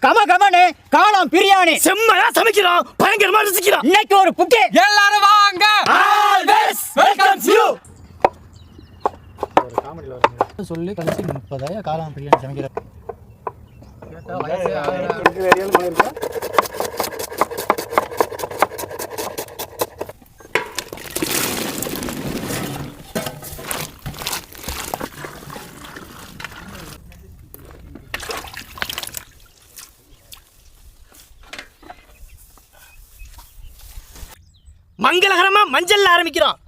கமகமனே காளான் பிரியாணி செம்மையா சமைக்கிறோம், பயங்கரமா ரசிக்கிறோம். இன்னைக்கு ஒரு புட்டி, எல்லாரும் வாங்க. Always welcome you. ஒரு காமெடியில் வர சொல்லி கழிச்சு 30,000 காளான் பிரியாணி சமைக்கிறேன். மங்களகரமா மஞ்சள்ல ஆரம்பிக்கிறோம்.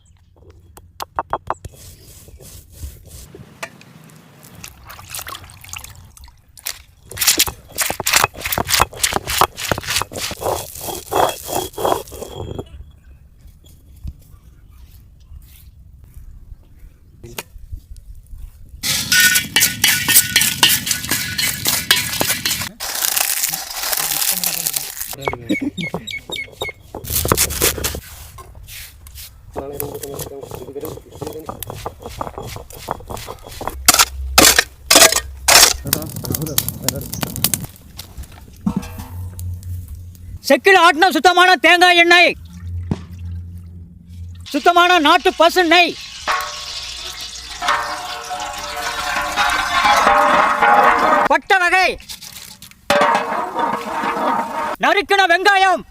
செக்கில் ஆட்டின சுத்தமான தேங்காய் எண்ணெய், சுத்தமான நாட்டு பசு நெய், பட்டை வகை, நறுக்கின வெங்காயம்,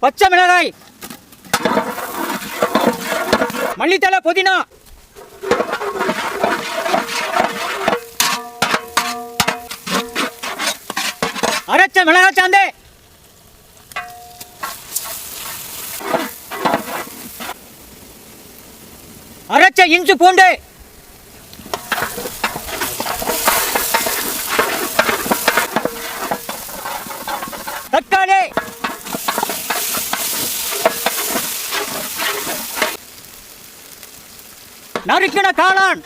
பச்சை மிளகாய், மல்லித்தலை, புதினா, அரைச்ச மிளகாய் சாந்து, அரைச்ச இஞ்சி பூண்டு, தக்காளி, நறுக்கின காளான்,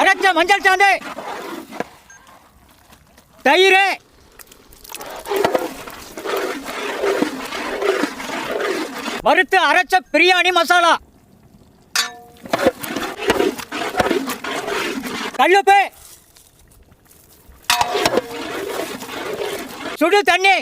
அரைச்ச மஞ்சள் சாந்து, தயிர், வறுத்து அரைச்ச பிரியாணி மசாலா, கல்லுப்பு, சுடு தண்ணி,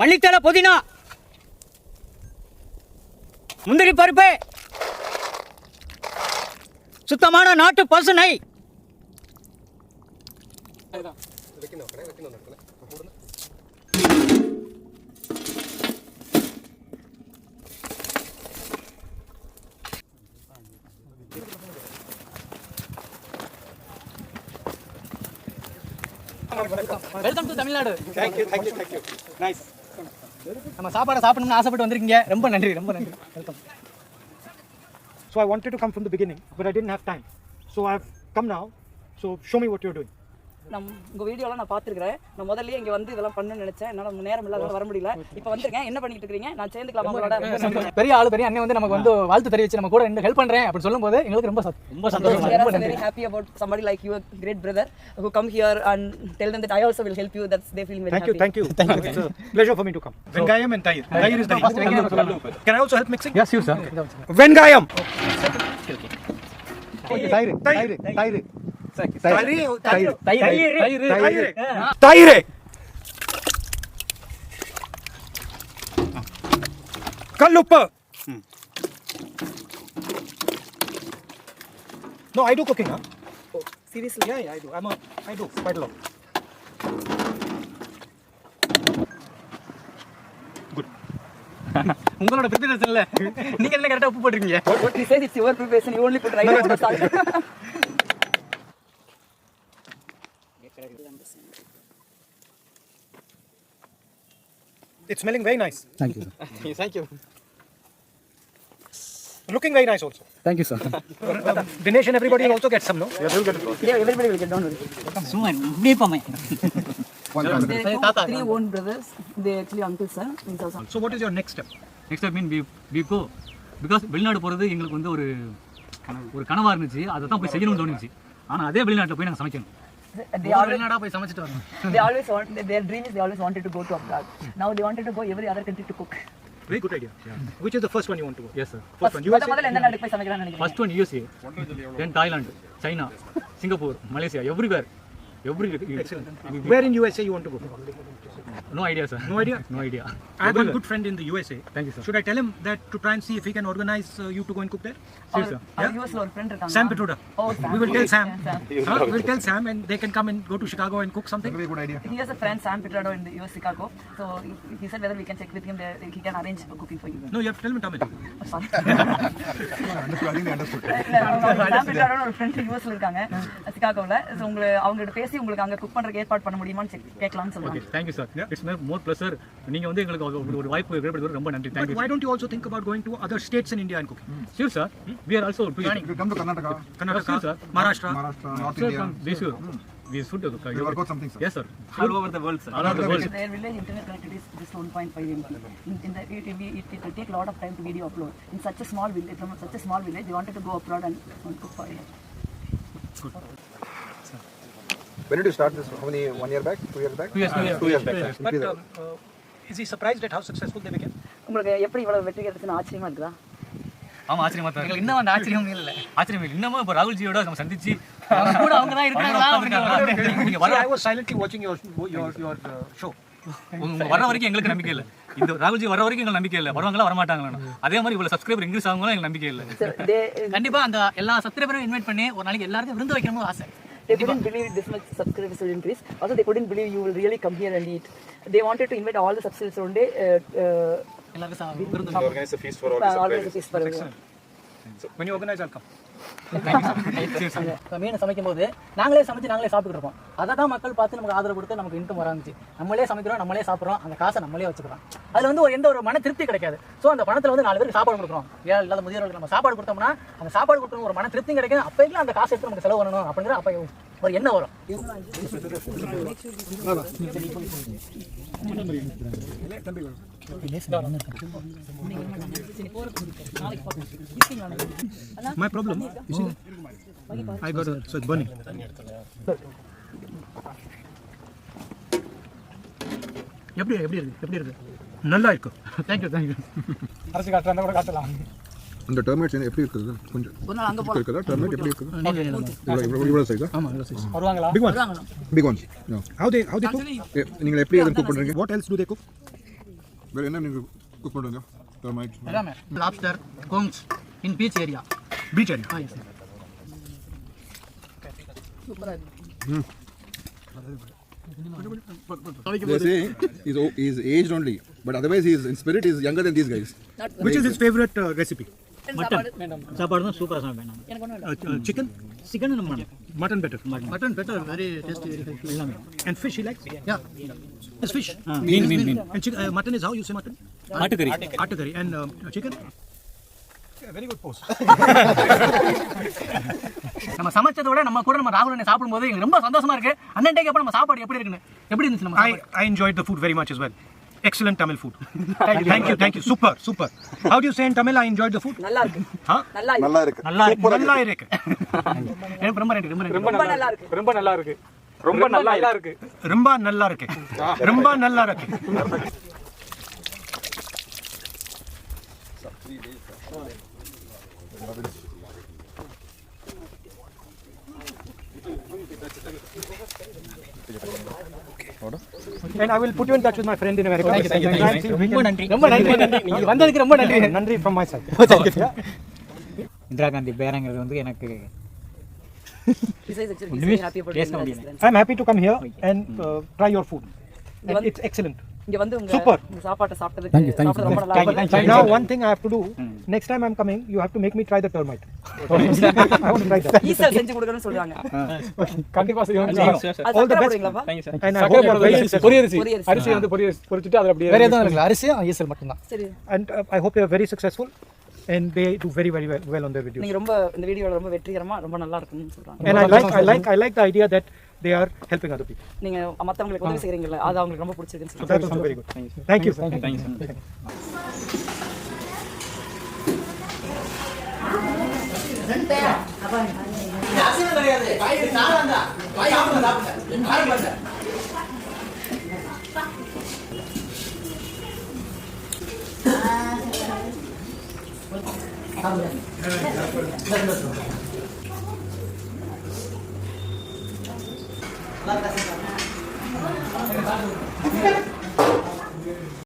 மல்லித்தலை, புதினா, முந்திரி பருப்பு, சுத்தமான நாட்டு பசு நெய், welcome to Tamil Nadu. Thank you. Nice. நம்ம சாப்பாடை சாப்பிடணும்னு ஆசைப்பட்டு வந்திருக்கீங்க. ரொம்ப நன்றி. Welcome. So I wanted to come from the beginning, but I didn't have time. So I've come now. So show me what you're doing. நான் உங்கள் வீடியோலாம் நான் பார்த்துருக்கிறேன். நான் முதல்ல இங்கே வந்து இதெல்லாம் பண்ணணும்னு நினச்சேன். என்னால் நேரம் இல்லாத வர முடியல. இப்போ வந்திருக்கேன். என்ன பண்ணிட்டு இருக்கீங்க? நான் சேர்ந்துக்கலாம் உங்களோட. பெரிய ஆளு, பெரிய அண்ணன் வந்து நமக்கு வந்து வாழ்த்து தெரிவிச்சு நம்ம கூட ஹெல்ப் பண்றேன் அப்படின்னு சொல்லும்போது எங்களுக்கு ரொம்ப சந்தோஷம். Very happy about somebody like you, a great brother who come here and tell them that I also will help you. That's they feeling very happy. Thank you. It's a pleasure for me to come. Vengayam and Tayir. Tayir is the name. Can I also help mixing? Yes, sure, sir. Vengayam. Tayir. Tayir. Kallupa. No, I do cooking, huh? Oh, seriously? Yeah, I do. I do quite a lot. Good. உங்களோட preparation இல்ல, நீங்க என்ன கரெக்ட்டா உப்பு போடுறீங்க? What he says it's your preparation. You only put right on the salt. It's smelling very nice. Thank you. Thank you. Looking very nice also. Thank you, sir. Dinesh and everybody will also get some, no? Yeah, everybody will get, don't worry. சும்மா இப்படியே போமே They cook 3 own brothers. They actually uncles, sir. In South. So what is your next step? Next mean we go because வெளிநாடு போகிறது எங்களுக்கு வந்து ஒரு கனவாக இருந்துச்சு, அதை தான் போய் செய்யணும்னு தோணுச்சு. ஆனால் அதே வெளிநாட்டில் போய் நாங்கள் சமைக்கணும். They always, வெளிநாடா போய் சமைச்சிட்டு வரணும். they always want, their dream is they always wanted to go to abroad. Now they wanted to go every other country to cook. Very good idea. Which is the first one you want to go? Yes sir. First one. முதல்ல எந்த நாட்டுக்கு போய் சமைக்கலாம்னு நினைக்கிறீங்க? First one USA, then Thailand, China, Singapore, Malaysia, everywhere. Where in USA you want to go? No idea, sir. No idea? No idea. I have one good friend in the USA. Thank you, sir. Should I tell him that to try and see if he can organize you to go and cook there? Sure, sir. அவர் US ல ஒரு friend இருக்காங்க. Sam Petroda. Oh, Sam. We will tell Sam. Sam. We will tell Sam and they can come and go to Chicago and cook something. Very good idea. He has a friend, Sam Petroda, in the US Chicago. So he said whether we can check with him there, he can arrange cooking for you. No, you have to tell him in Tamil. Oh, sorry. I think they understood. Sam Petroda ஒரு friend US ல இருக்காங்க, சிகாகோல. So அவங்ககிட்ட பேசி உங்களுக்கு அங்க cook பண்றதுக்கு ஏற்பாடு பண்ண முடியுமான்னு கேட்கலாம்னு சொல்றாங்க. Okay, thank you, sir. It's more pleasure. நீங்க வந்து எங்களுக்கு ஒரு வாய்ப்பு ஏற்படுத்தி ரொம்ப நன்றி. Thank But you. why don't you also think about going to other states in India and cooking? Sure, sir. We are also planning. You come to Karnataka, Karnataka, Sure, sir. Maharashtra. Maharashtra, North Sir, India. from this year, we should You work out something, sir. Yes, sir. All over the world, sir. All over the world. Their village internet connectivity is just 1.5 MB. It will take a lot of time to video upload. In such a small village, from such a small village, they wanted to go abroad and cook for it. When did you start this? How many? 1 year back? 2 years back? 2 years. 2 years back. But is he surprised at how successful they became? உங்களுக்கு எப்படி இவ்வளவு வெற்றி கிடைச்சுன்னு ஆச்சரியமா இருக்குதா? ஆமா, ஆச்சரியமா தான் இருக்கு. இன்னும் அந்த ஆச்சரியம் இல்ல. ஆச்சரியம் இல்லை. இன்னமும் இப்போ ராகுல்ஜியோட நம்ம சந்திச்சு கூட அவங்க தான் இருக்காங்களா? நீங்க I was silently watching your show. வர வரைக்கும் எங்களுக்கு நம்பிக்கை இல்லை. இந்த ராகுல்ஜி வர வரைக்கும் எங்களுக்கு நம்பிக்கை இல்லை. வருவாங்களா வரமாட்டாங்களா? அதே மாதிரி இவ்வளவு சப்ஸ்கிரைபர் இன்க்ரீஸ் ஆகுங்களா எங்களுக்கு நம்பிக்கை இல்லை. கண்டிப்பா அந்த எல்லா சப்ஸ்கிரைபரும் இன்வைட் பண்ணி ஒரு நாளைக்கு எல்லாருக்கும் விருந்து வைக்கணும்னு ஆசை. They couldn't believe this much subscribers will increase. Also, they couldn't believe you will really come here and eat. They wanted to invite all the subscribers one day. எல்லாருக்கும் விருந்து Organize a feast for all Always a feast for everyone. So when you organize, I'll come. மீன் சமைக்கும் போது நாங்களே சமைச்சு நாங்களே சாப்பிட்டு இருப்போம். அதை தான் மக்கள் பார்த்து நமக்கு ஆதரவு கொடுத்து நமக்கு இன்கம் வராந்துச்சு. நம்மளே சமைக்கிறோம், நம்மளே சாப்பிட்றோம், அந்த காசை நம்மளே வச்சுக்கிறோம். அதுல வந்து எந்த ஒரு மன திருப்தி கிடைக்காது. ஸோ அந்த பணத்துல வந்து 4 பேருக்கு சாப்பாடு கொடுக்குறோம். ஏன் இல்லாத முதியோர்களுக்கு நம்ம சாப்பாடு கொடுத்தோம்னா அந்த சாப்பாடு கொடுக்கணும் ஒரு மன திருப்தி கிடைக்கும். அப்போக்கெல்லாம் அந்த காசு எடுத்து நமக்கு செலவு பண்ணணும் அப்படிங்கிற அப்போ ஒரு எண்ணம் வரும். My problem, you see that? I got a, so it's burning. எப்படி இருக்கு? நல்லா இருக்கு. தேங்க்யூ. அரசு காட்டுறா கூட காட்டலாம். அந்த டர்மேட்ஸ் எப்படி இருக்குது? கொஞ்சம் ஒரு நாள் அங்க போறோம். இருக்குதா? டர்மேட் எப்படி இருக்குது? இவ்வளவு சைஸா? ஆமா வருவாங்களா? Big ones. Big ones. Yeah. How they cook? நீங்க எப்படி அதை குக் பண்றீங்க? What else do they cook? வேற என்ன நீங்க குக் பண்றீங்க? டர்மேட். எல்லாமே லாப்ஸ்டர், கோங்ஸ் in beach area. Beach area. They say he's aged only, but otherwise in spirit he's younger than these guys. Which is his favorite recipe? சாப்பாடு தான் சூப்பராக சாப்பிட்டேன். Chicken? சிக்கன் நம்ம Mutton better. Mutton better, very tasty, எல்லாமே. And fish he likes? Yeah. It's fish. Mean. And mutton is how you say mutton? ஆட்டுக்கறி. Attakari. And chicken? Very good pose. நம்ம சமைச்சதை விட நம்ம கூட நம்ம ராகுல் அண்ணன் சாப்பிடும்போது எங்களுக்கு ரொம்ப சந்தோஷமா இருக்கு. அண்ணன் கேப்ப நம்ம சாப்பாடு எப்படி இருக்குன்னு. எப்படி இருந்துச்சு நம்ம சாப்பாடு? I enjoyed the food very much as well. Excellent Tamil food. Thank you. Super. How do you say in Tamil I enjoyed the food? நல்லா இருக்கு. Huh? நல்லா இருக்கு. நல்லா இருக்கு. நல்லா இருக்கு. எனக்கு ரொம்ப நன்றி. ரொம்ப நல்லா இருக்கு. ரொம்ப நல்லா இருக்கு. ரொம்ப நல்லா இருக்கு. ரொம்ப நல்லா இருக்கு. ரொம்ப நல்லா இருக்கு. And I will put you in touch with my friend in America. Thank you. ரொம்ப நன்றி. நீங்க வந்ததுக்கு ரொம்ப நன்றி. Nandri from my side. Indira Gandhi பேரங்கிறது வந்து எனக்கு He says actually he's very happy about Yes, the ma'am. United States. I'm happy to come here and try your food. And it's excellent. இங்க வந்து உங்க Super. சாப்பாட்டை சாப்பிட்டதுக்கு சாப்பிட ரொம்ப நல்லா இருக்கு. Now one thing I have to do, next time I'm coming, you have to make me try the termite. I want to try that. ஈஸியா செஞ்சு கொடுக்கணும்னு சொல்றாங்க. கண்டிப்பா செய்வோம். அது All the சக்கரை best. போடுவீங்களாப்பா? And I hope you are very successful. பொரியரிசி பொரியரிசி. அரிசி வந்து பொரிச்சிட்டு அதுல அப்படியே வேற எதுவும் இல்லை, அரிசி ஈசல் மட்டும்தான். சரி. And I hope you are very successful and they do very well on their videos. நீங்க ரொம்ப இந்த வீடியோல ரொம்ப வெற்றிகரமா ரொம்ப நல்லா இருக்குன்னு சொல்றாங்க. And I like the idea that they are helping other people. நீங்க மத்தவங்களுக்கு உதவி செய்றீங்கல்ல அது அவங்களுக்கு ரொம்ப பிடிச்சிருக்குன்னு So சொல்றாங்க. that is very good. Thank you. Thank you.